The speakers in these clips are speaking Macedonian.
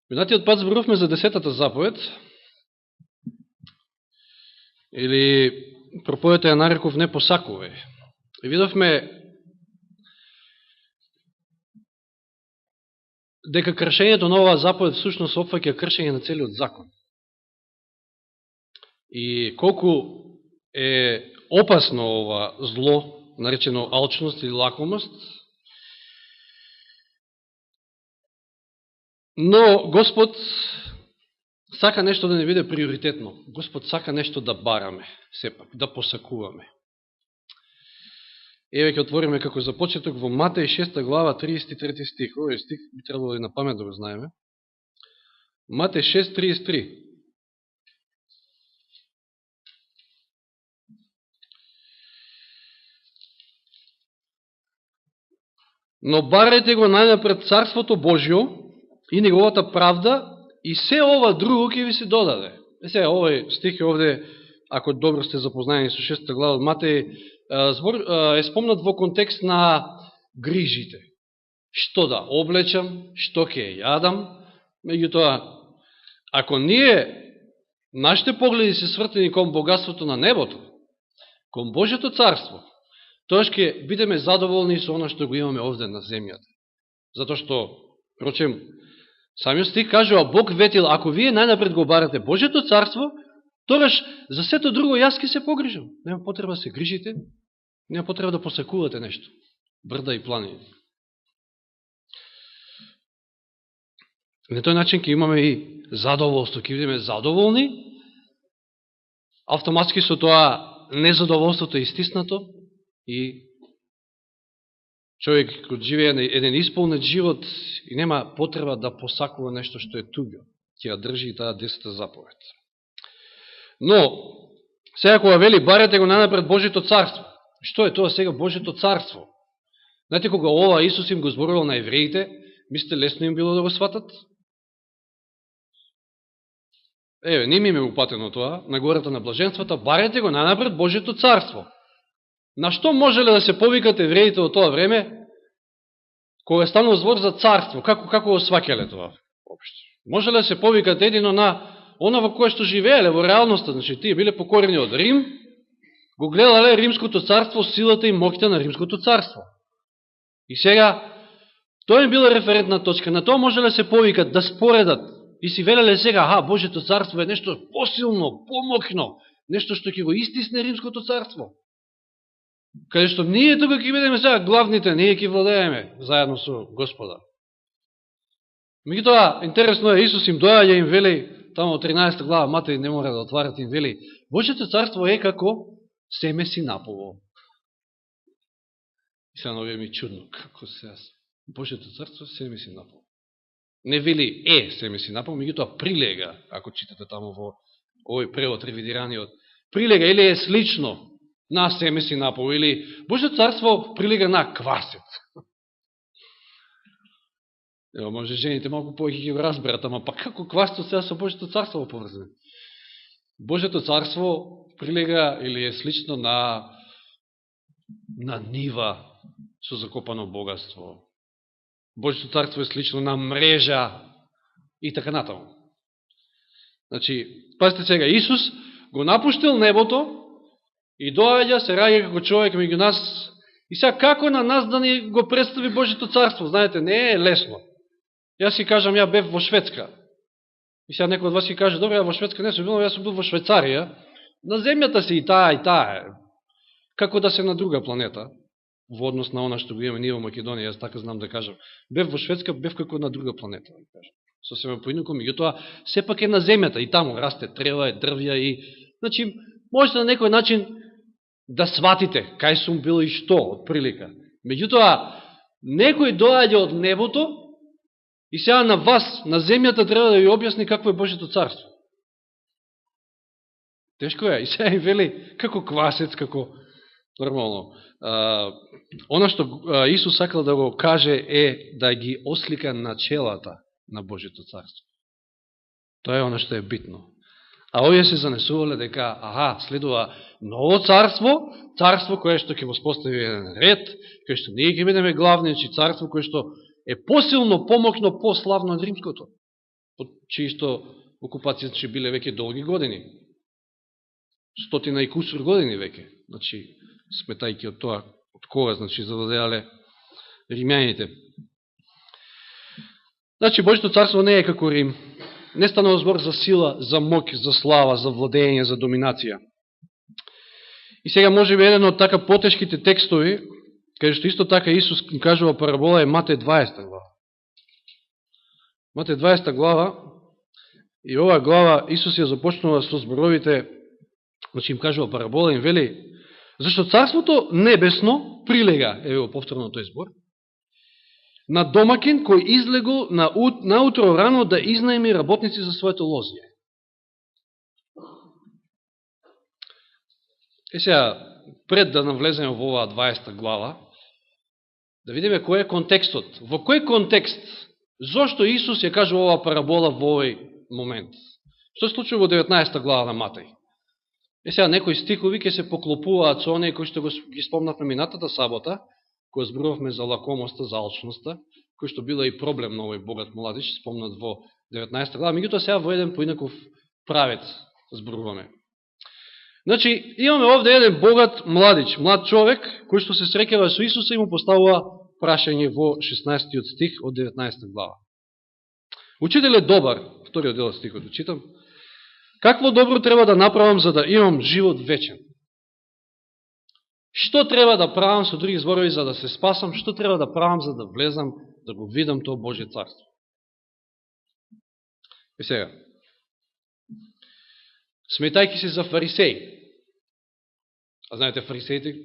Минатиот пат зборувавме за 10-та заповед, или проповедта ја нареков не посакувај. И видовме дека кршењето на оваа заповед всушност опфаќа кршење на целиот закон. И колку е опасно ова зло, наречено алчност или лакомост, но Господ сака нешто да не биде приоритетно. Господ сака нешто да бараме, сепак, да посакуваме. Еве ќе отвориме како започеток во Матеј 6 глава 33 стих. Овој стих би требало и на памет да го знаеме. Матеј 6:33. Но барајте го најнапред Царството Божјо и неговата правда, и се ова друго ќе ви се додаде. Сега, овој стих е овде, ако добро сте запознаени со 6 глава од Матеј, е спомнат во контекст на грижите. Што да облечам, што ќе јадам, меѓутоа, ако нашите погледи се свртени кон богатството на небото, кон Божјото царство, тоаш ќе бидеме задоволни со оно што го имаме овде на земјата. Затоа што, прочем, самиот стих кажува, Бог ветил, ако вие најнапред го барате Божјото царство, тогаш за сето друго јас ќе се погрижам. Нема потреба да се грижите, нема потреба да посакувате нешто. Брда и планини. На тој начин ќе имаме и задоволство, ќе бидеме задоволни, автоматски со тоа незадоволството е истиснато и човек кој живее еден исполнет живот и нема потреба да посакува нешто што е туѓо. Ќе ја држи и таа 10-та заповед. Но, сега кога вели, барете го најнапред Божјото царство. Што е тоа сега Божјото царство? Знаете, кога ова Исус им го зборувал на евреите, мислите лесно им било да го сватат? Еве, ним им е упатено тоа, на гората на блаженствата, барете го најнапред Божјото царство. На што можеле да се повикат евреите во тоа време, кога е станал збор за царство? Како го сваќале тоа? Можеле да се повикат едино на она во кое што живееле, во реалноста. Значи, тие биле покорени од Рим, го гледале Римското царство, силата и моќта на Римското царство. И сега, тоа им била референтна точка. На тоа можеле да се повикат, да споредат. И си велеле сега, Божјето царство е нешто посилно, помокно, нешто што ќе го истисне Римското царство. Каде што ние тука ќе бидеме сега главните, ние ќе владееме заедно со Господа. Меѓутоа, интересно е, Исус им доаѓа, им вели, тамо од 13 глава, Матеј не мора да отварат, им вели, Божјето царство е како семе синапово. И сега новија ми чудно, како се јас. Божјето царство е семе синапово. Не вели семе синапово, меѓутоа прилега, ако читате тамо во овој превод ревидираниот, прилега или е слично на семе синапово, или Божјото царство прилега на квасец. Ево, може жените малку повеќе ги разберат, ама па како квасецот сега со Божјото царство поврзане? Божјото царство прилега или е слично на нива со закопано богатство. Божјото царство е слично на мрежа и така натаму. Значи, пазите сега, Исус го напуштил небото и доаѓа, се раѓа како човек меѓу нас. И сега како на нас да ни го представи Божјото царство? Знаете, не е лесно. Јас си кажам, ја бев во Шведска. И сега некој од вас си каже, добре, ја во Шведска не сум бил, јас сум бил во Швейцарија. На земјата си и таа. Како да се на друга планета, во однос на она што го имаме ние во Македонија, јас така знам да кажам. Бев во Шведска, бев како на друга планета, да кажам. Сосема поинаку, меѓутоа сепак е на земјата и таму расте трева, дрвја и значи можете на некој начин да сватите кај сум бил и што од прилика. Меѓутоа некој доаѓа од небото и сега на вас, на земјата, треба да ви објасни какво е Божјото царство. Тешко е. И сега им вели како квасец, како нормално. Она што Исус сакал да го каже е да ги ослика начелата на Божјото царство. Тоа е она што е битно. А овие се занесувале дека, следува ново царство, царство кое што ќе воспостави еден ред, кое што ние ќе бидеме главни, царство кое што е посилно, помокно, пославно од римското. под чиишто окупација че биле веќе долги години. 100 и кусур години веќе. Значи, сметајќи од тоа, од кога, значи, завладеале римјаните. Значи, Божјото царство не е како Рим. Не станува збор за сила, за моќ, за слава, за владење, за доминација. И сега може би еден од така потешките текстови, каде што исто така Исус кажува парабола, е Матеј 20 глава. Матеј 20 глава, и оваа глава Исус ја започнува со зборовите, значи им кажува парабола, им вели, зашто царството небесно прилега, ево повторно тој збор, на домакин кој излегол наутро рано да изнајми работници за своето лозие. Е сега, пред да навлеземе во оваа 20 глава, да видиме кој е контекстот. Во кој контекст? Зошто Исус ја кажува оваа парабола во овој момент? Што се случува во 19 глава на Матеј? Е сега, некои стихови ќе се поклопуваат со оние кои што ги спомнавме минатата сабота, кој зборувавме за лакомоста, за алчноста, кој што била и проблем на овој богат младиш, спомнат во 19 глава, меѓутоа сега во еден поинаков правец зборуваме. Значи, имаме овде еден богат младич, млад човек, кој што се среќава со Исуса и му поставува прашање во 16 стих од 19 глава. Учител е добар, вториот дел стихот да читам. Какво добро треба да направам за да имам живот вечен? Што треба да правам, со други зборови, за да се спасам? Што треба да правам за да влезам, да го видам тоа Божие царство? И сега, сметајќи се за фарисеи, а знаете, фарисеите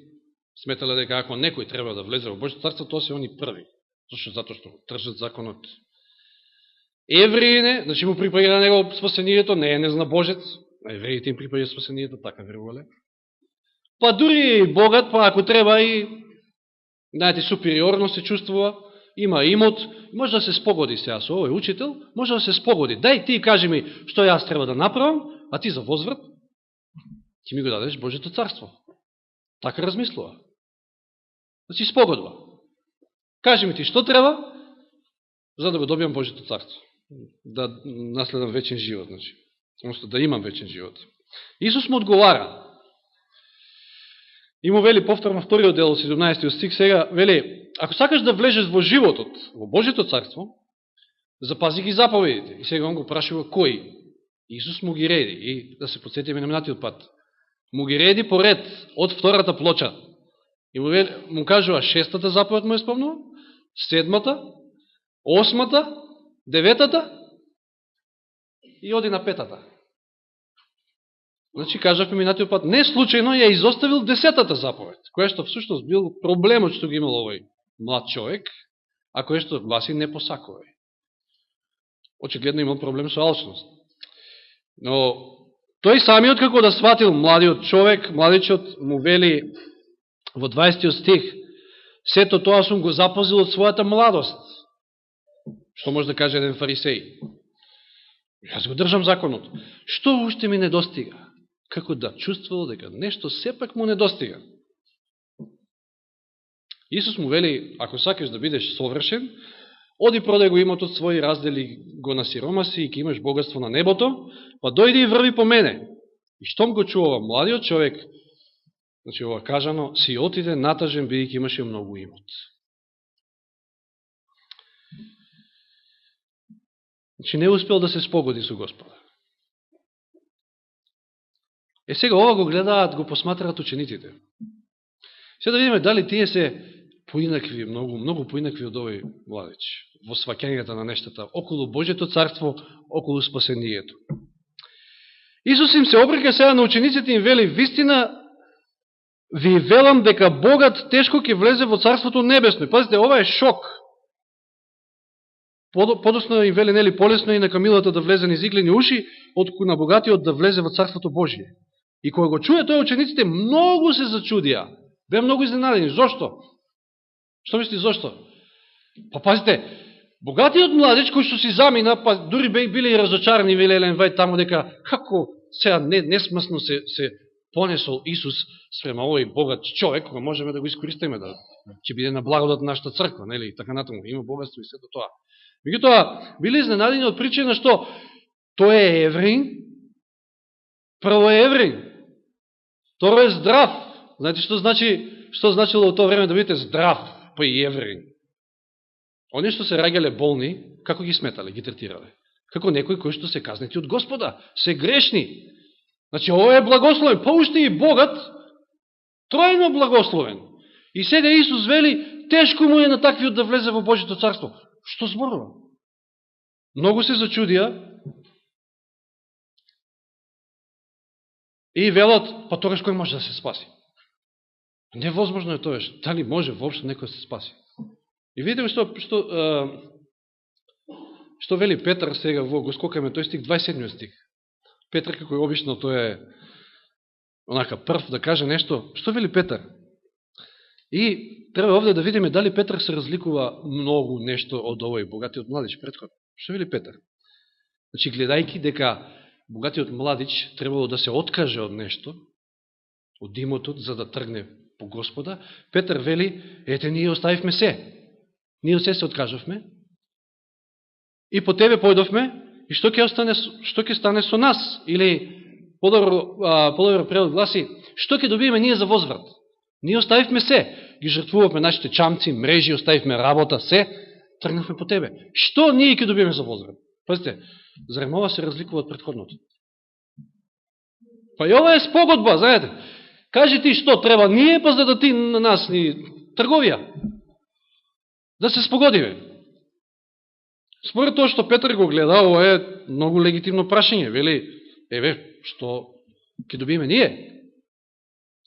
сметале дека ако некој треба да влезе во Божие царство, тоа се они први. Зато што тржат законот. Евреине, значи му припаѓа на него спасението, не е незнабожец, а евреите им припаѓа спасението, така верувале. Па дури и богат, па ако треба и, знаете, супериорно се чувствува, има имот, може да се спогоди сега со овој учител, може да се спогоди. Дај ти кажи ми што јас треба да направам, а ти за возврат, ти ми го дадеш Божето царство. Така размислува. Значи спогодба. Кажи ми ти што треба, за да го добиам Божето царство. Да наследам вечен живот, значи. Односно да имам вечен живот. Исус му одговара. И му вели повторно вториот дел, 17 стих, сега вели, ако сакаш да влезеш во животот, во Божето царство, запази ги заповедите. И сега он го прашува кои. Исус му ги реди. И да се подсетиме на минатиот пат. Му ги реди по ред од втората плоча. И му кажува шестата заповед му е спомнува, седмата, осмата, деветата и оди на петата. Значи, кажавме минатиот пат, не случајно ја изоставил 10-та заповед, која што всушност бил проблемот што ги имал овој млад човек, а која што гласи не посакувај. Очигледно имал проблем со алчност. Но тој самиот како да сватил младиот човек, младичот му вели во 20 стих, сето тоа сум го запазил од својата младост. Што може да каже еден фарисеј? Јас го држам законот. Што уште ми недостига? Како да чувствувал дека нешто сепак му недостига. Исус му вели, ако сакаш да бидеш совршен, оди продај го имотот свој, раздели го на сиромаси и ќе имаш богатство на небото, па дојди и врви по мене. И штом го чува младиот човек, значи ова кажано, си отиде натажен, бидејќи имаше многу имот. Значи не успел да се спогоди со Господа. Е сега ова го гледаат, го посматрат учениците. Сега да видиме дали тие се поинакви, многу поинакви од овој младич, во сваќањата на нештата, околу Божјето царство, околу спасението. Исус им се обрека сега на учениците и им вели, вистина ви велам дека богат тешко ќе влезе во царството небесно. И пазите, ова е шок. Подосно им вели, нели, полесно и на камилата да влезе низ иглени уши, отколку на богатиот да влезе во царството Божие. И кога го чуе тој, учениците многу се зачудија. Беа многу изненадени. Зошто? Што мисли зошто? Па пазите, богатиот младич кој што си замина, па дури биле и разочарани, вели Елен Вајд таму, дека како сега несмасно се понесол Исус спрема овој богат човек, кога можеме да го искористиме, да ќе биде на благодат нашата црква, нели, така натаму, има богатство и сето тоа. Меѓутоа, били изненадени од причина што тој е евреин, прво е евреин, второ е здрав. Знаете што значило во тоа време да бидете здрав, па и евреин? Они што се раѓале болни, како ги сметале, ги третирале? Како некои кои што се казнети од Господа, се грешни. Значи, ово е благословен, па уште и богат, тројно благословен. И сега Исус вели, тешко му е на таквиот да влезе во Божјето царство. Што зборува? Многу се зачудија и велат, па тогаш кој може да се спаси? Невозможно е тоа, дали може воопшто некој да се спаси? И видите што вели Петар сега, го скокаме тој стих, 27 стих. Петар, како и обично, тој е онака прв да каже нешто. Што вели Петар? И треба овде да видиме дали Петар се разликува многу нешто од овој богатиот младич претходно. Што вели Петар? Значи, гледајки дека богатиот младич требало да се откаже од нешто, од имотот, за да тргне по Господа, Петар вели, ете, ние оставивме се. Ние од се откажавме и по тебе појдовме, и што ќе стане со нас? Или, подобро превод гласи, што ќе добиеме ние за возврат? Ние оставивме се, ги жртвувавме нашите чамци, мрежи, оставивме работа, се, тргнавме по тебе. Што ние ќе добиеме за возврат? Пазите, зарем ова се разликува од претходното? Па и ова е спогодба, знаете. Кажи ти што треба ние, па за да ти на нас ни трговија. Да се спогодиме. Според тоа што Петар го гледа, ова е многу легитимно прашање. Вели, еве, што ќе добиеме ние?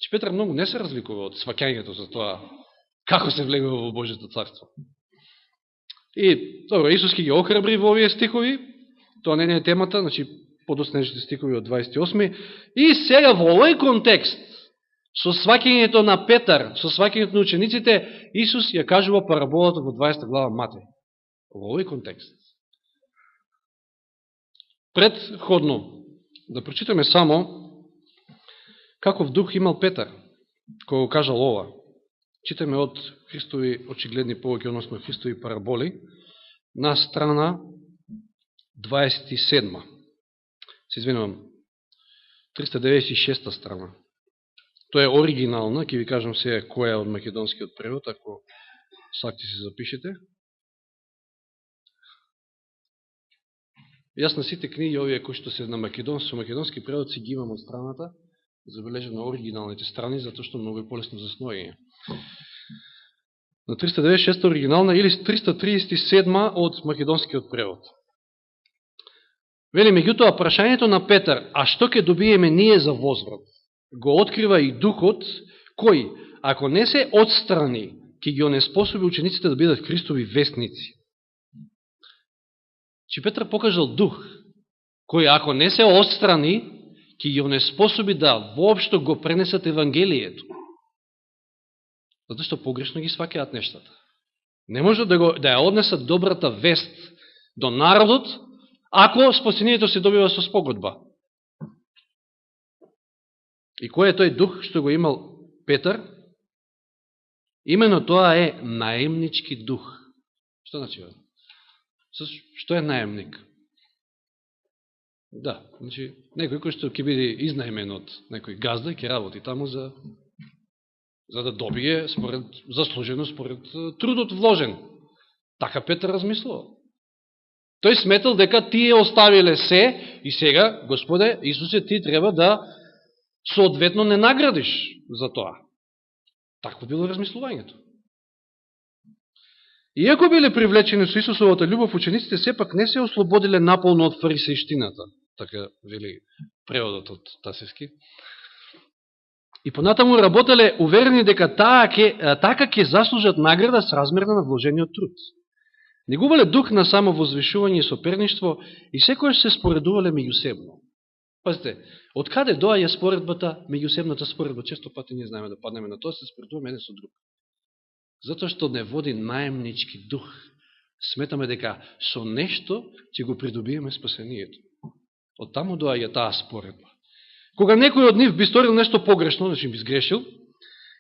Че Петар многу не се разликува од сваќањето за тоа како се влегува во Божјето царство. И, добро, Исус ги охрабри во овие стихови, тоа не е темата, значи подоснежите стихови од 28. И сега во овој контекст, со сваќањето на Петар, со сваќањето на учениците, Исус ја кажува параболата во 20 глава Матеј. Во овој контекст. Предходно, да прочитаме само каков дух имал Петар, кој го кажал ова. Читаме од Христови очигледни повеќе, односно Христови параболи, на страна 27. Се извинувам, 396 страна. Тоа е оригинална, ќе ви кажам сега која е од македонскиот превод, ако сакте се запишете. Јас на сите книги, овие кои што се на македонски превод, си ги имам од страната, забележам на оригиналните страни, затоа што многу е полесно за сноење. На 396 оригинална или 337 од македонскиот превод. Вели, меѓутоа, прашањето на Петар, а што ќе добиеме ние за возврат? Го открива и духот, кој, ако не се отстрани, ќе ги онеспособи учениците да бидат Христови вестници. Че Петар покажал дух, кој, ако не се отстрани, ќе ги онеспособи да воопшто го пренесат Евангелието. Затоа што погрешно ги сваќаат нештата. Не може да ја однесат добрата вест до народот, ако спасението се добива со спогодба. И кој е тој дух што го имал Петар? Имено тоа е наемнички дух. Што значи? Што е наемник? Да, значи, некој кој што ќе биде изнаемен од некој газда, ќе работи таму за да добие заслужено според трудот вложен. Така Петар размислувал. Тој сметал дека тие оставиле се и сега, Господе, Исусе, ти треба да соодветно не наградиш за тоа. Такво било размислувањето. Иако биле привлечени со Исусовата љубов, учениците сепак не се ослободиле наполно од фарисејштината, така вели преводот од Тасевски. И понатаму работеле уверени дека така ќе заслужат награда сразмерна на вложениот труд. Негувале дух на само возвишување и соперништво и секојаш се споредувале меѓусебно. Пазите, од каде доаѓа споредбата, меѓусебната споредба? Често пати ние знаеме да паднеме на тоа, се споредуваме еден со друг. Затоа што не води наемнички дух. Сметаме дека со нешто ќе го придобиеме спасението. Од таму доаѓа таа споредба. Кога некој од нив би сторил нешто погрешно, значи би сгрешил,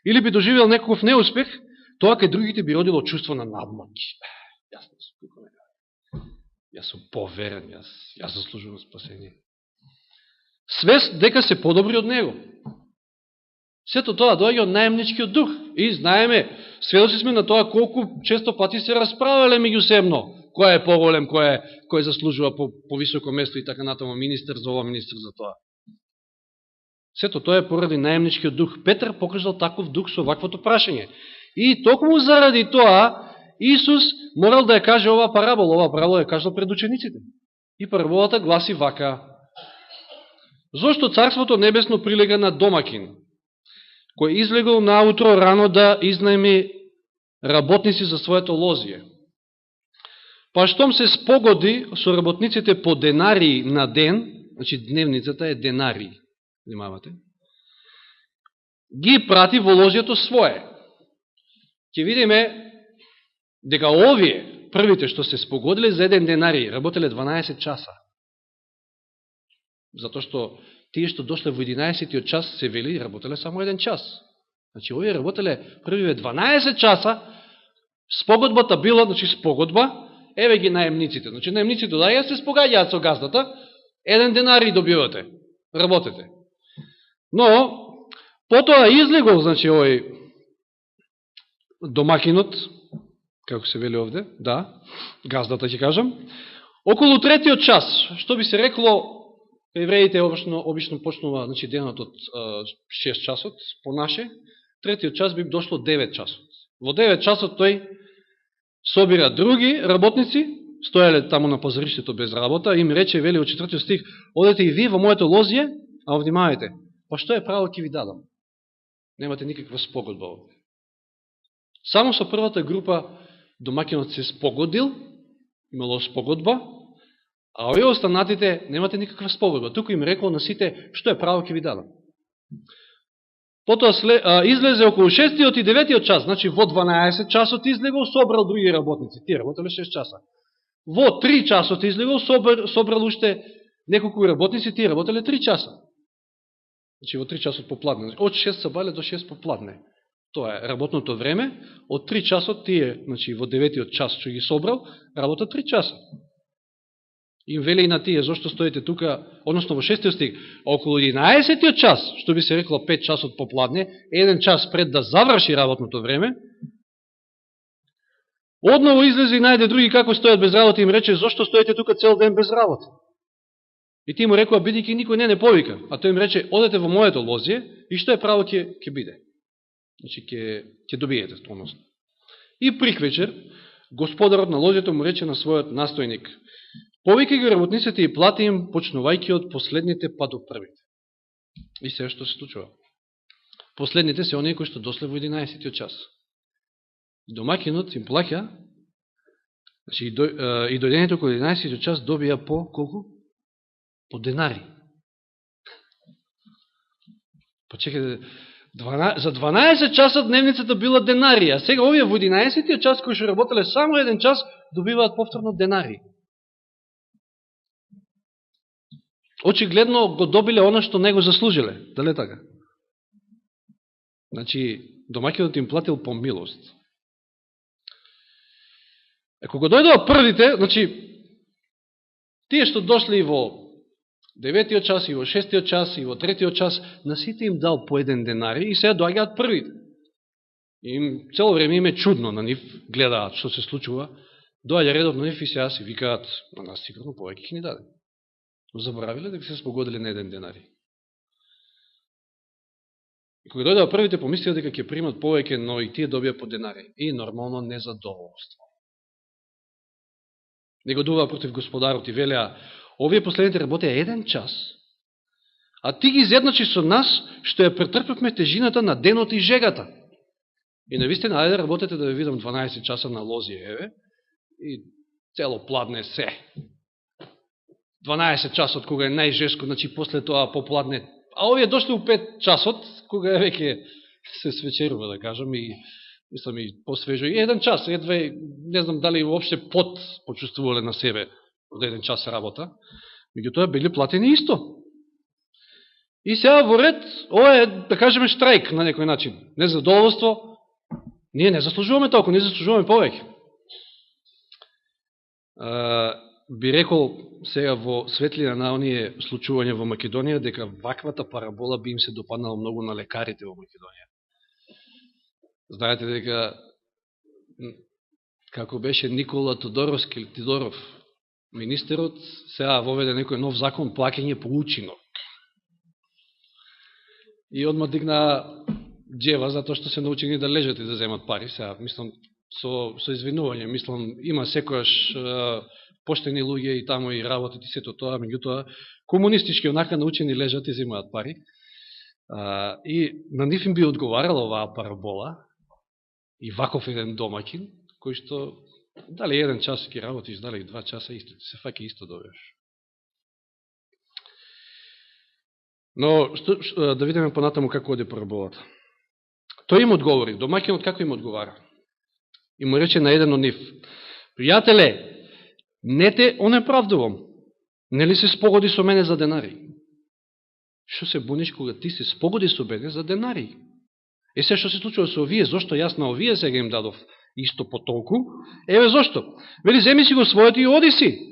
или би доживел некаков неуспех, тоа кај другите би родило чувство на надмоќ. Јас сум поверен, јас заслужувам спасение. Свест дека се подобри од него. Сето тоа доаѓа од наемничкиот дух. И знаеме, сведоци сме на тоа колку често пати се расправале меѓусебно. Кој е поголем, кој заслужува по високо место и така натаму, министер за ова, министер за тоа. Сето тоа е поради наемничкиот дух. Петар покажал таков дух со ваквото прашање. И токму заради тоа, Исус морал да ја каже оваа парабола. Оваа парабола ја кажал пред учениците. И параболата гласи вака. Зошто Царството Небесно прилега на домакин, кој излегол наутро рано да изнајми работници за своето лозие? Па штом се спогоди со работниците по денарии на ден, значи дневницата е денарии, внимавате, ги прати во лозието свое. Ќе видиме дека овие, првите што се спогодиле за еден денарий, работеле 12 часа. Затоа што тие што дошле во 11-тиот час се вели, работеле само 1 час. Значи, овие работеле првиве 12 часа, спогодбата била, значи спогодба, еве ги наемниците. Значи, наемниците доаѓаат се спогаѓаат со газдата, 1 денарий добивате, работете. Но, потоа излегол, значи, овој домакинот, како се вели овде, да, газдата ќе кажам, околу 3-тиот час, што би се рекло, евреите обично почнува, значи, денот од 6 часот, по наше, 3-тиот час би дошло 9 часот. Во 9 часот тој собира други работници, стоеле таму на пазариштето без работа, им рече, вели во 4 стих, одете и ви во моето лозие, а внимавајте, па што е право ќе ви дадам? Немате никаква спогодба овде. Само со првата група домакинот се спогодил, имало спогодба, а овие останатите немате никаква спогодба. Туку им рекол на сите, што е право ќе ви дадам. Потоа излезе околу 6-тиот и 9-тиот час, значи во 12 часот излегол, собрал други работници. Тие работеле 6 часа. Во 3 часот излегол, собрал уште неколку работници, тие работеле 3 часа. Значи во 3 часот попладне. Од 6 сабале до 6 попладне. Тоа е работното време. Од 3 часот тие, значи во 9-тиот час што ги собрал, работат 3 часа. Им вели и на тие, зашто стоите тука, односно во 6 стих, околу 11-тиот час, што би се рекло 5 часот попладне, 1 час пред да заврши работното време, одново излезе и најде други како стојат без работа, им рече, зашто стоите тука цел ден без работа? И тие му рекоа, бидејќи никој не повика, а тој им рече, одете во моето лозие и што е право ќе биде. Значи, ќе добиете, односно. И приквечер, господарот на лозието му рече на својот настојник, повеќе ги работниците и плати им, почнувајќи од последните па до првите. И сега што се случува? Последните се оние кои што дошле во 11-тиот час. Домакинот им плаќа, значи и дојдењето околу 11-тиот час добија по колку? По денари. Па чекайте, за 12 часа дневницата била денари, а сега овие во 11-тиот час кои што работеле само 1 час добиваат повторно денари. Очигледно го добиле оно што не го заслужиле. Дали така? Значи, домакинот им платил по милост. Кога дојдоа првите, значи, тие што дошли во 9-тиот час, и во 6-тиот час, и во 3-тиот час, на сите им дал по 1 денари и сега доаѓаат првите. Им цело време им е чудно на нив, гледаат што се случува, доаѓа редот на нив и сега си викаат, на нас сигурно повеќе ќе ни даде. Но заборавиле дека се спогодили на 1 денари. И кога дојдоа првите, помислија дека ќе примат повеќе, но и тие добија по денари. И нормално незадоволство. Негодуваа против господарот и велеа, овие последните работеа 1 час, а ти ги изедначи со нас, што ја претрпевме тежината на денот и жегата. И навистина, ајде работете да ви видам 12 часа на лозие, еве, и цело пладне се. 12 часот, кога е најжеско, значи после тоа попладне. А овие дошли у 5 часот, кога е веќе се свечерува, да кажам, и мислам и посвежо. И 1 час, едве, не знам дали уопште пот почувствувале на себе од 1 час работа, меѓутоа били платени исто. И сега во ред, ова е, да кажеме, штрајк на некој начин. Незадоволство, ние не заслужуваме толку, ние заслужуваме повеќе. би рекол сега во светлина на оние случување во Македонија, дека ваквата парабола би им се допаднала многу на лекарите во Македонија. Знаете дека како беше Никола Тодоров, министерот, сега воведе некој нов закон, плаќање по учинок. И одма дигна джева, затоа што се научени да лежат и да земат пари. Сега, мислам, со извинување, мислам, има секојаш поштени луѓе и тамо и работат и сето тоа, меѓутоа, комунистички онака научени лежат и земаат пари. И на нив им би одговарала оваа парабола и ваков еден домакин, кој што, дали 1 час ќе работиш, дали 2 часа, исто, се фаќа исто добиваш. Но, да видиме понатаму како оде параболата. Тој им одговори, домакинот како им одговара? И му рече на еден од нив: пријателе, не те онеправдувам, нели се спогоди со мене за денари? Што се буниш кога ти се спогоди со мене за денари? Е се што се случува со овие, зошто јас на овие сега им дадов исто по толку? Еве зошто? Вели, земи си го своето и оди си.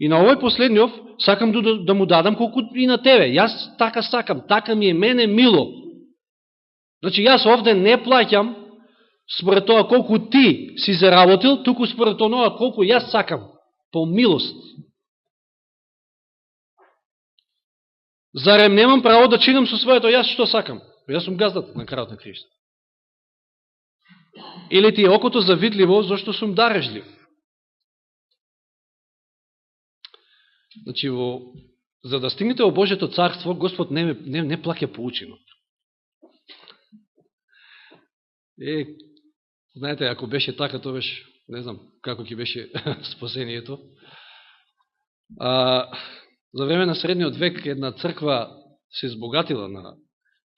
И на овој последниот сакам да му дадам колку и на тебе. Јас така сакам, така ми е мене мило. Значи, јас овде не плаќам според тоа колку ти си заработил, туку според тоа колку јас сакам, по милост. Зарем немам право да чинам со своето јас што сакам? Јас сум газдата на крајот на Христа. Или ти е окото завидливо зашто сум дарежлив? Значи, за да стигнете во Божјето царство, Господ не плаќа по учинок. Знаете, ако беше така, тоа беше, не знам како ќе беше спасението. За време на средниот век една црква се збогатила на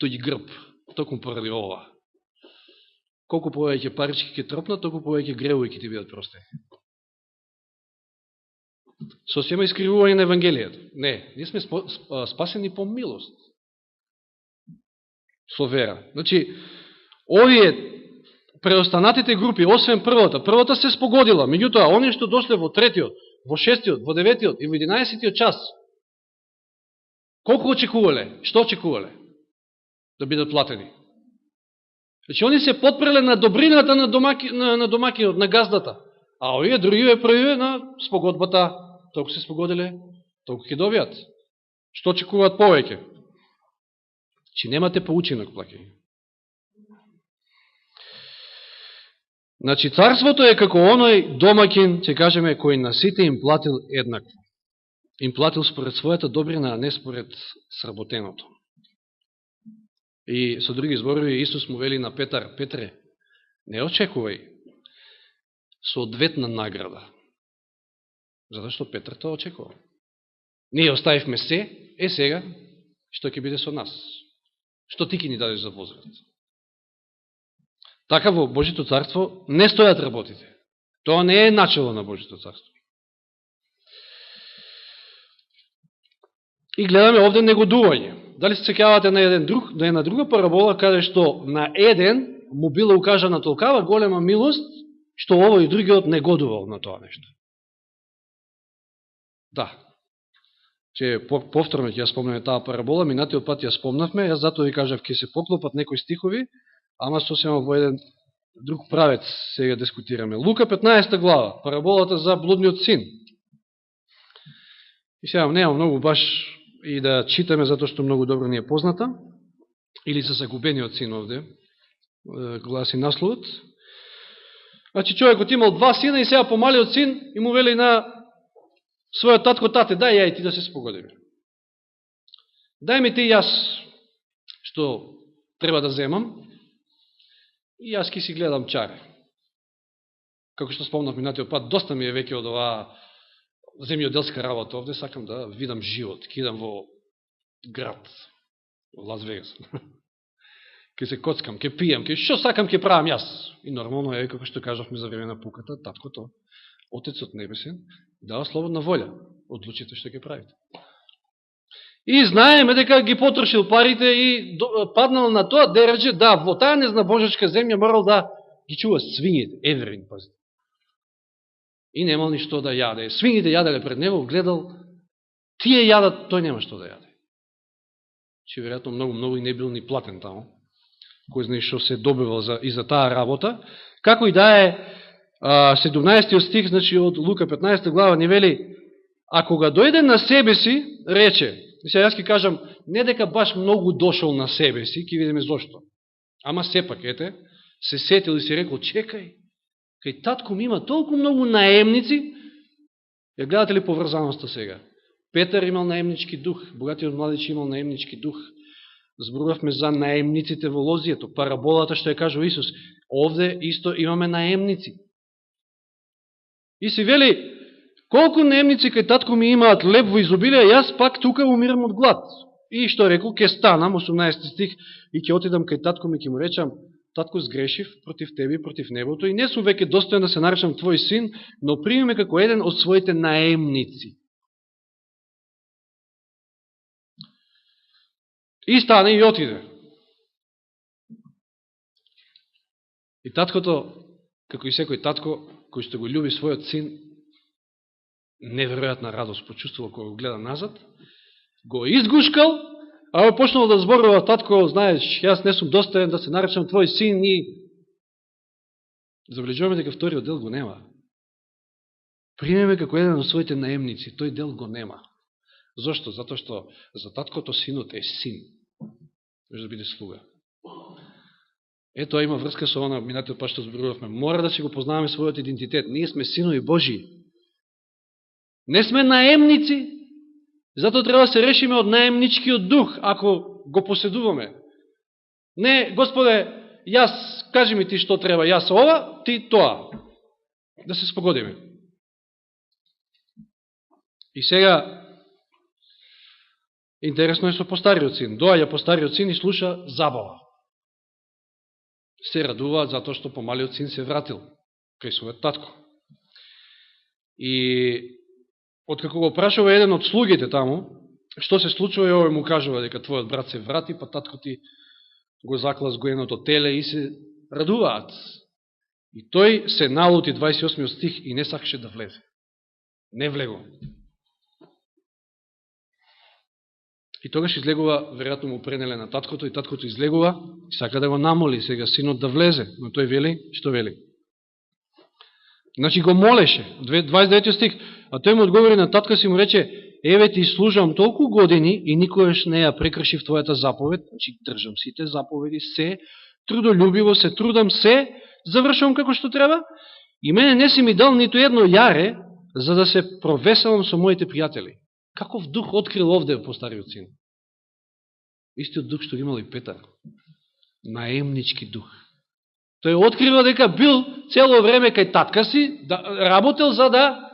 тој грб, токму поради ова. Колку повеќе парички ќе тропнат, толку повеќе гревови ќе ти бидат простени. Сосема искривување на Евангелието. Не, ние сме спасени по милост. Со вера. Значи, овие преостанатите групи, освен првата се спогодила, меѓутоа, оние што дошле во 3-тиот, во 6-тиот, во 9-тиот и во 11-тиот час, колку очекувале? Што очекувале? Да бидат платени. Значи, они се подпреле на добрината на домакинот, на газдата, а овие другиве правиве на спогодбата. Толку се спогодиле, толку ќе добијат. Што очекуваат повеќе? Че немате поучинок плаќање. Значи, царството е како оној домакин, ќе кажеме, кој на сите им платил еднакво. Им платил според својата добрина, а не според сработеното. И со други зборови, Исус му вели на Петар: Петре, не очекувај соодветна награда. Затоа што Петар тоа очекувал. Ние оставивме се, сега, што ќе биде со нас? Што ти ќе ни дадеш за возврат? Така во Божито царство не стојат работите. Тоа не е начело на Божито царство. И гледаме овде негодување. Дали се сеќавате на една друга парабола, каде што на еден му била укажана толкава голема милост, што овој и другиот негодувал на тоа нешто. Да. Че повторно ќе ја спомнеме таа парабола, минатиот пат ја спомнавме, јас затоа ви кажав ќе се поклопат некои стихови, ама сосема во еден друг правец сега дискутираме. Лука 15 глава, параболата за блудниот син. И сега нема многу баш и да читаме, затоа што многу добро ни е позната, или за загубениот син овде, гласи насловот. Значи човекот имал 2 сина и сега помалиот син и му вели на својот татко: тате, дај ја и ти да се спогодиме. Дај ми ти јас што треба да земам и јас ки си гледам чаре. Како што спомнав минатиот пат, доста ми е веќе од оваа земјоделска работа овде, сакам да видам живот, кидам во град, во Лас Вегас. Ке се коцкам, ке пијам, ке што сакам ке правам јас. И нормално е, како што кажавме за време на пуката, таткото, Отецот Небесен, дава слободна волја, одлучите што ќе правите. И знаеме дека ги потрошил парите и паднал на тоа дередже, да, во таа незнабожечка земја морал да ги чува свињите, Еврин, пазите. и немал ништо да јаде. Свињите јаделе пред него, гледал, тие јадат, тој нема што да јаде. Че веројатно многу и не бил ни платен тамо. Кој знае што се добивал и за таа работа. Како и да е, 17 стих, значи од Лука 15 глава, ни вели, а кога дојде на себе си, рече, сега јас ќе кажам, не дека баш многу дошол на себе си, ќе видиме зошто. Ама сепак, ете, се сетил и си рекол, чекај, кај татко ми има толку многу наемници, ја гледате ли поврзаноста сега? Петар имал наемнички дух, богатиот младич имал наемнички дух. Зборувавме за наемниците во лозијето, параболата што ја кажува Исус. Овде исто имаме наемници. И си вели, колку наемници кај татко ми имаат леб во изобилие, јас пак тука умирам од глад. И што рекол, ке станам, 18 стих, и ќе отидам кај татко ми, ќе му речам, татко, сгрешив против тебе и против небото, и не сум веќе достоен да се наречам твој син, но прими ме како еден од своите наемници. И стане и отиде. И таткото, како и секој татко, кој што го љуби својот син, неверојатна радост почувствувал кога го гледа назад, го изгушкал, а почнал да зборува, татко, знаеш, јас не сум достоен да се наречам твој син и... Забележуваме дека вториот дел го нема. Примеме како еден од своите наемници, тој дел го нема. Зошто? Затоа што за таткото синот е син. Може да биде слуга. Ето има врска со она, минатиот пат што зборувавме. Мора да си го познаваме својот идентитет. Ние сме синови Божии. Не сме наемници. Затоа треба да се решиме од наемничкиот дух, ако го поседуваме. Не, Господе, јас, кажи ми ти што треба, јас ова, ти тоа. Да се спогодиме. И сега, интересно е со постариот син. Доаѓа постариот син и слуша забава. Се радуваат затоа што помалиот син се вратил кај својот татко. И откако го прашува еден од слугите таму, што се случува, и овој му кажува дека твојот брат се врати, па татко ти го заклас гоеното теле и се радуваат. И тој се налути, 28 стих, и не сакаше да влезе. Не влего. И тогаш излегува, веројатно му пренеле на таткото, и таткото излегува и сака да го намоли сега синот да влезе. Но тој вели, што вели? Значи го молеше, 29 стих, а тој му одговори на татка си, му рече, еве ти служам толку години и никојаш не ја прекршив твојата заповед, значи држам сите заповеди, се, трудолюбиво се трудам, се, завршувам како што треба, и мене не си ми дал ниту едно јаре, за да се провеселам со моите пријатели. Каков дух открил овде постариот син? Истиот дух што имал и Петар. Наемнички дух. Тој открива дека бил цело време кај татка си, да работел за да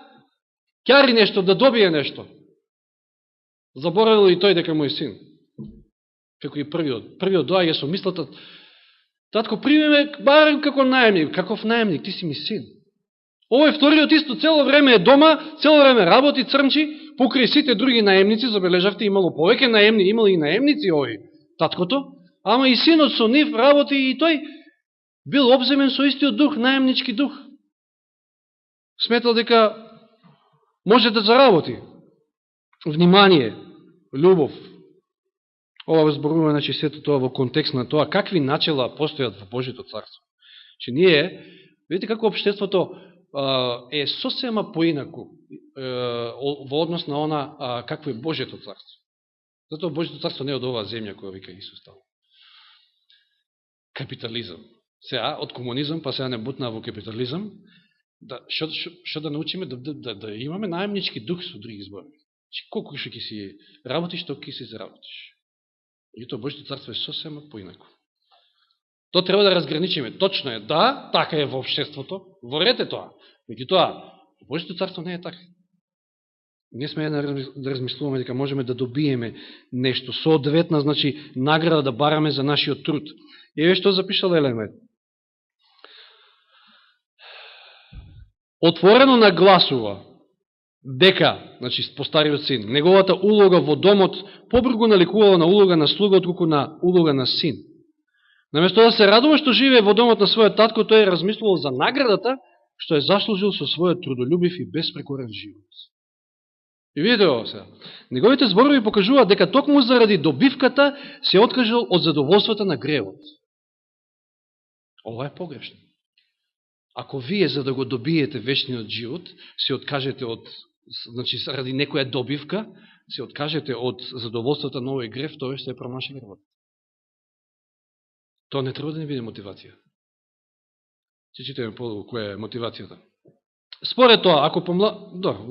ќари нешто, да добие нешто. Заборавил и тој дека мој син. Како и првиот. Првиот доаѓа со мислата, татко, прими ме барем како наемник. Каков наемник? Ти си ми син. Овој вториот исто цело време е дома, цело време работи, црнчи, покрај сите други наемници, забележавте, имало повеќе наемни, имало и наемници овој таткото, ама и синот со нив работи и тој бил обземен со истиот дух, наемнички дух. Сметал дека може да заработи. Внимание, љубов. Ова зборува, значи, сето тоа во контекст на тоа какви начела постојат во Божјото царство. Че ние, видите како општеството е сосема поинаку во однос на она какво е Божјето царство. Затоа Божјото царство не е од оваа земја која вика Исус таму. Капитализам. Сега, од комунизам, па сега не бутна во капитализам, што да научиме да имаме наемнички дух со други зборови. Колку што ќе си работиш, тоа ќе си заработиш. И тоа Божјото царство е сосема поинаку. То треба да разграничиме. Точно е, да, така е во општеството, ворете тоа. Меѓутоа, Божјото царство не е така. Не сме да размислуваме дека можеме да добиеме нешто соодветна, значи награда да бараме за нашиот труд. Еве што запишал Елен. Отворено нагласува дека, значи постариот син, неговата улога во домот побргу наликувала на улога на слуга, отколку на улога на син. Наместо да се радува што живее во домот на својот татко, тој е размислувал за наградата што е заслужил со својот трудолюбив и беспрекорен живот. И видите ово сега. Неговите зборови покажуваат дека токму заради добивката се откажал од задоволствата на гревот. Ова е погрешно. Ако вие за да го добиете вечниот живот, се откажете од, значи заради некоја добивка, се откажете од задоволствата на овој грев, тоа ще е промашен работа. Тоа не треба да не биде мотивација. Се читаме по која е мотивацијата. Според тоа, ако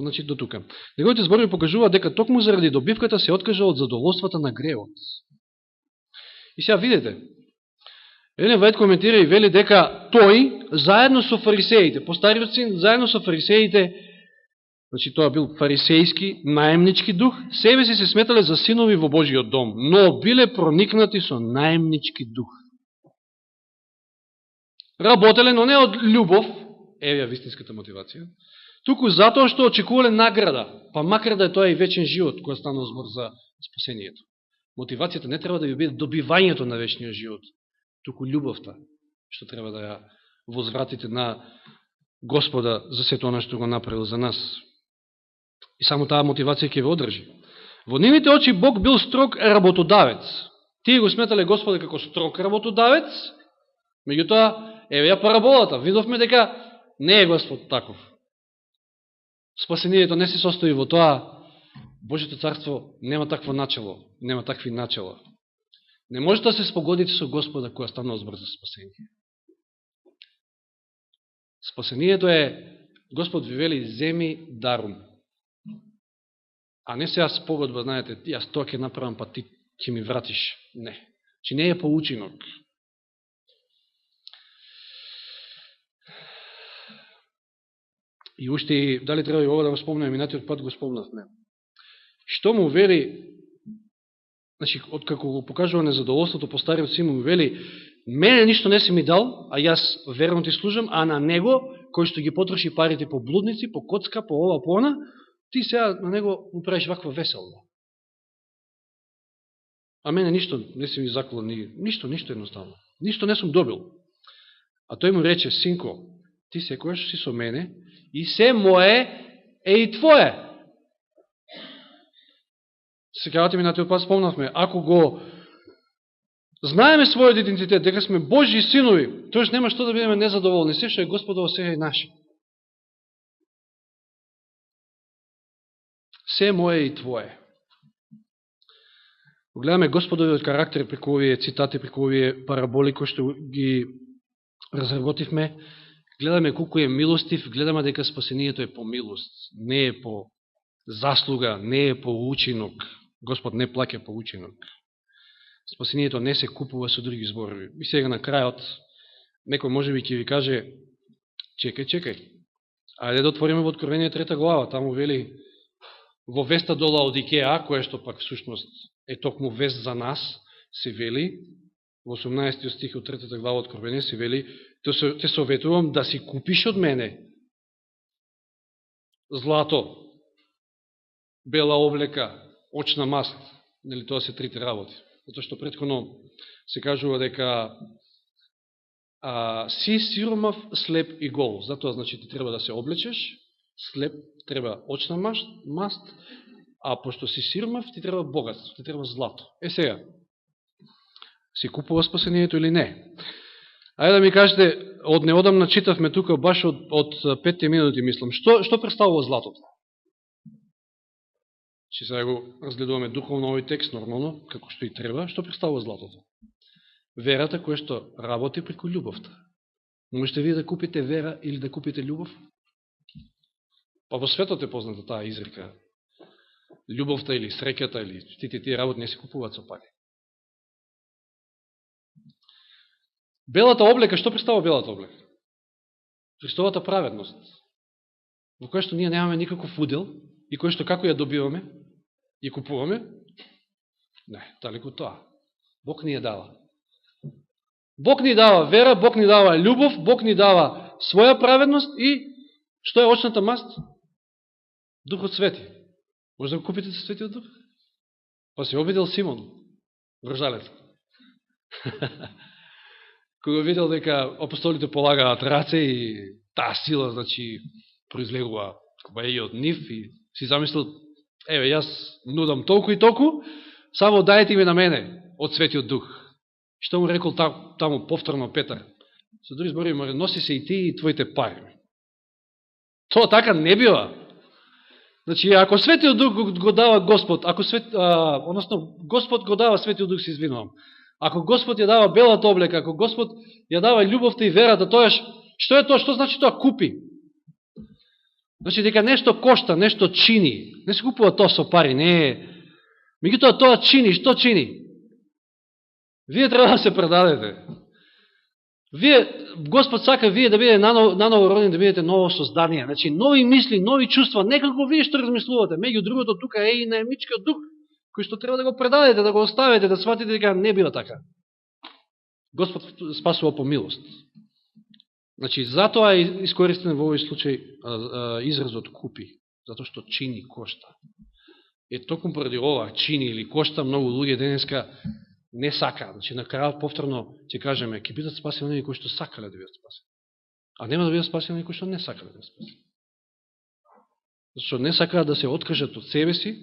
значи до тука. Неговите зборови покажуваат дека токму заради добивката се откажа од задоволствата на гревот. И сега видите, Елен Вајд коментира и вели дека тој, заедно со фарисеите, по стариот син, заедно со фарисеите, значи тоа бил фарисејски, наемнички дух, себе си се сметале за синови во Божиот дом, но биле проникнати со наемнички дух. Работеле, но не од љубов, еве вистинската мотивација, туку затоа што очекувале награда, па макар да е тоа и вечен живот, која станува збор за спасението. Мотивацијата не треба да ви биде добивањето на вечниот живот, туку љубовта, што треба да ја возвратите на Господа за сето она што го направил за нас. И само таа мотивација ќе ве одржи. Во нивните очи Бог бил строг работодавец. Тие го сметале Господа како строг работодавец, меѓутоа, еве ја параболата, видовме дека не е Господ таков. Спасението не се состои во тоа, Божјето царство нема такво начало, нема такви начала. Не може да се спогодите со Господа која станува збор за спасение. Спасението е, Господ ви вели, земи дарум. А не сега спогодба, знаете, јас тоа ќе направам, па ти ќе ми вратиш. Не. Чи не е поучинок. И уште, дали треба и ова да го спомнем, минатиот пат го спомнавме. Што му вели, значи, откако го покажува незадоволството по стариот син, му вели, мене ништо не си ми дал, а јас верно ти служам, а на него, кој што ги потроши парите по блудници, по коцка, по ова, по она, ти сега на него му правиш ваква веселба. А мене ништо не си ми заколо, ништо едноставно. Ништо не сум добил. А тој му рече, синко, ти секојаш си со мене, и се мое е и твое. Секавате ми на тој пат спомнавме, ако го знаеме својот идентитет, дека сме Божји синови, тоаш нема што да бидеме незадоволни, се што е Господово сега и наше. Се мое и твое. Гледаме Господовиот карактер преку овие цитати, преку овие параболи кои што ги разработивме, гледаме колку е милостив, гледаме дека спасението е по милост, не е по заслуга, не е по учинок. Господ не плаќа по учинок. Спасението не се купува со други зборови. И сега на крајот, некој можеби ќе ви каже, чекај, ајде да отвориме во Откровение 3 глава, таму вели во веста до Лаодикеја, која што пак всушност е токму вест за нас, се вели, во 18 стих од 3 глава Откровение се вели, те советувам да си купиш од мене злато, бела облека, очна маст, нели тоа се трите работи. Затоа што претходно се кажува дека си сиромав, слеп и гол. Затоа значи ти треба да се облечеш, слеп треба очна маст, а пошто си сиромав, ти треба богатство, ти треба злато. Сега, си купува спасението или не? Ајде да ми кажете, од неодамна читавме тука, баш од 5 минути, мислам, што представува златото? Че сега го разгледуваме духовно овој текст, нормално, како што и треба, што представува златото? Верата која што работи преку љубовта. Можете вие да купите вера или да купите љубов? Па во светот е позната таа изрека. Љубовта или среќата или сите тие работи не се купуваат со пари. Белата облека, што представува белата облека? Христовата праведност, во која што ние немаме никаков удел и која што како ја добиваме и купуваме? Не, далеку тоа. Бог ни ја дава. Бог ни дава вера, Бог ни дава љубов, Бог ни дава своја праведност и што е очната маст? Духот Свети. Може да го купите со Светиот Дух? Па се обидел Симон, вржалец. Кога видел дека апостолите полагаат раце и таа сила, значи, произлегува кога е од нив и си замислил, еве, јас нудам толку и толку, само дајте ми на мене од Светиот Дух. Што му рекол таму повторно Петар? Со други зборови, море, носи се и ти и твоите пари. Тоа така не бива. Значи, ако Светиот Дух го дава Господ, односно, Господ го дава Светиот Дух, се извинувам. Ако Господ ја дава белата облека, ако Господ ја дава љубовта и верата, тојаш, што е тоа? Што значи тоа купи? Значи, дека нешто кошта, нешто чини. Не се купува тоа со пари, не е. Меѓутоа тоа чини, што чини? Вие треба да се предадете. Господ сака вие да бидете наново родени, да бидете ново создание. Значи, нови мисли, нови чувства, некако вие што размислувате. Меѓу другото, тука е и наемничкиот дух, кој што треба да го предадете, да го оставите, да сватите дека не била така. Господ спасува по милост. Значи, затоа е искористен во овој случај изразот купи, затоа што чини кошта. Токму поради ова чини или кошта, многу луѓе денеска не сака. Значи, на крајот повторно ќе кажеме, ќе бидат спасени оние кои што сакале да бидат спасени. А нема да бидат спасени оние кои што не сакале да бидат спасени. Зашто не сакаат да се откажат од себе си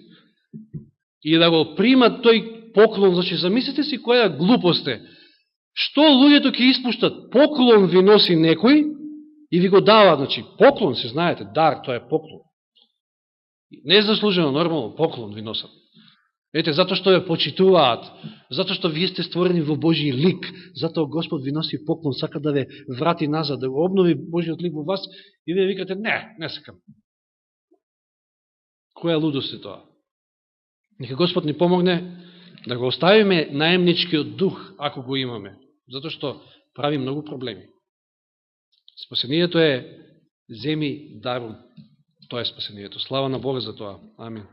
и да го примат тој поклон. Значи, замислите си која глупост е. Што луѓето ќе испуштат? Поклон ви носи некој и ви го дава. Значи, поклон, се знаете, дар, тоа е поклон. Не е заслужено, нормално, поклон ви носат. Ете, затоа што ја почитуваат, затоа што вие сте створени во Божи лик, затоа Господ ви носи поклон, сака да ве врати назад, да го обнови Божиот лик во вас и вие викате, не сакам. Која лудост е тоа? Нека Господ ни помогне да го оставиме наемничкиот дух, ако го имаме, затоа што прави многу проблеми. Спасението е земи даром. Тоа е спасението. Слава на Бога за тоа. Амин.